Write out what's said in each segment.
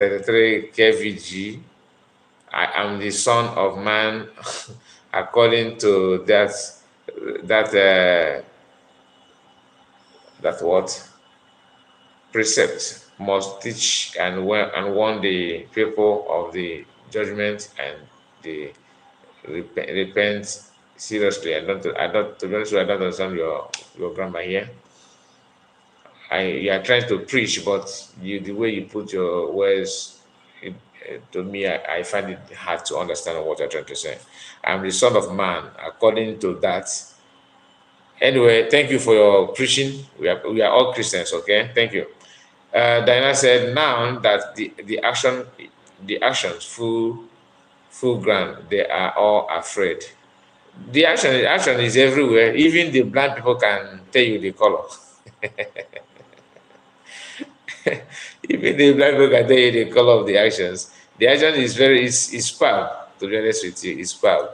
33 KVG. I am the son of man, according to that that what precept must teach and warn the people of the judgment and the repent seriously. To be honest, I don't understand your grammar here. You are trying to preach, but the way you put your words, to me, I find it hard to understand what you're trying to say. I'm the son of man, according to that. Anyway, thank you for your preaching. We are all Christians, okay? Thank you. Diana said, now that the actions full ground, they are all afraid. The action is everywhere. Even the blind people can tell you the color. Even the blind people can tell you the color of the actions. The action is spam, to be honest with you, it's spam.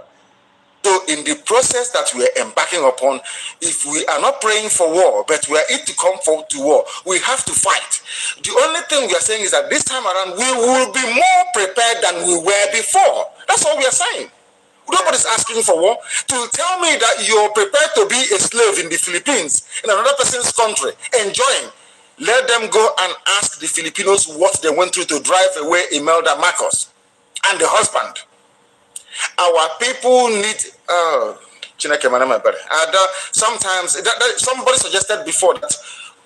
So in the process that we are embarking upon, if we are not praying for war, but we are it to come forward to war, we have to fight. The only thing we are saying is that this time around, we will be more prepared than we were before. That's all we are saying. Nobody's asking for war. To tell me that you're prepared to be a slave in the Philippines, in another person's country, enjoying, let them go and ask the Filipinos what they went through to drive away Imelda Marcos and the husband. Our people need sometimes somebody suggested before that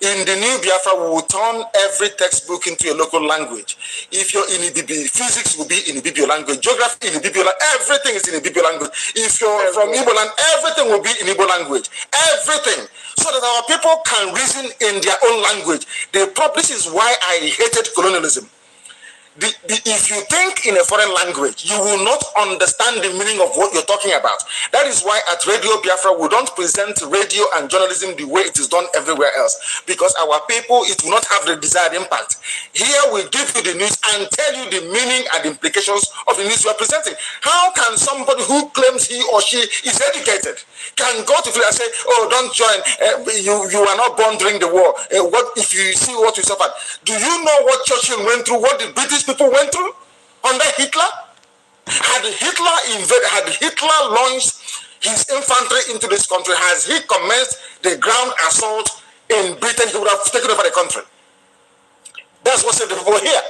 in the new Biafra we will turn every textbook into a local language. If you're in Ibibio, physics will be in Ibibio language, geography in Ibibio language, everything is in Ibibio language. If you're from Igbo land, everything will be in Igbo language. Everything. So that our people can reason in their own language. This is why I hated colonialism. If you think in a foreign language, you will not understand the meaning of what you're talking about. That is why at Radio Biafra, we don't present radio and journalism the way it is done everywhere else. Because our people, it will not have the desired impact. Here we give you the news and tell you the meaning and the implications of the news we are presenting. How can somebody who claims he or she is educated can go to and say, oh, don't join, you are not born during the war. What if you see what we suffered? Do you know what Churchill went through, what the British people went through under Hitler? Had Hitler launched his infantry into this country, has he commenced the ground assault in Britain, he would have taken over the country. That's what the people here.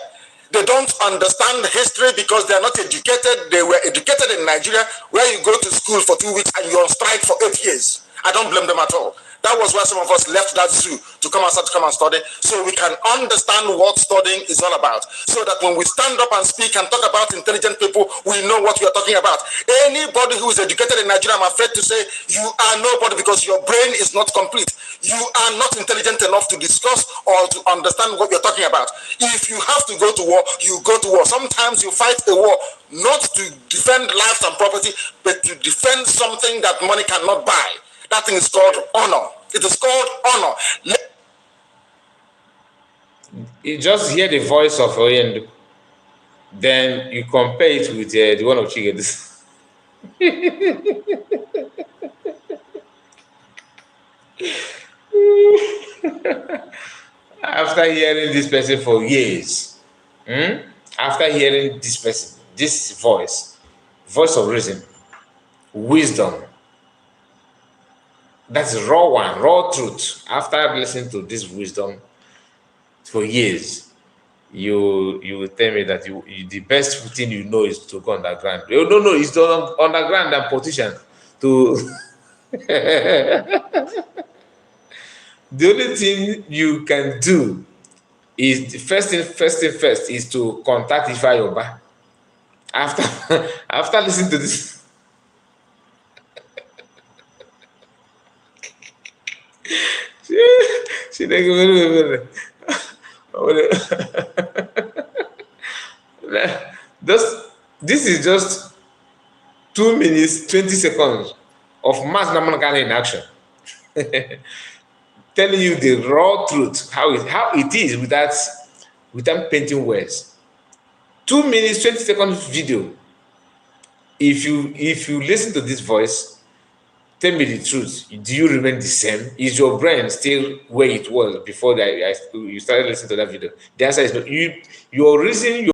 They don't understand history because they are not educated. They were educated in Nigeria, where you go to school for 2 weeks and you're on strike for 8 years. I don't blame them at all. That was why some of us left that zoo to come outside to come and study, so we can understand what studying is all about. So that when we stand up and speak and talk about intelligent people, we know what we are talking about. Anybody who is educated in Nigeria, I'm afraid to say, you are nobody because your brain is not complete. You are not intelligent enough to discuss or to understand what you're talking about. If you have to go to war, you go to war. Sometimes you fight a war not to defend lives and property, but to defend something that money cannot buy. That thing is called honor. It is called honor. You just hear the voice of Oyendo, then you compare it with the one of Chigedis. After hearing this person for years, after hearing this person, this voice of reason, wisdom, that's raw one, raw truth. After listening to this wisdom for years, you will tell me that the best thing you know is to go underground. You don't know it's to underground and politician to. The only thing you can do is the first thing is to contact Ifa Yoba. After listening to this. This is just 2 minutes 20 seconds of Mazi Nnamudi Kanu in action, telling you the raw truth, how it is without painting words. 2 minutes 20 seconds video. If you listen to this voice, tell me the truth. Do you remain the same? Is your brain still where it was before that you started listening to that video? The answer is no. Your reason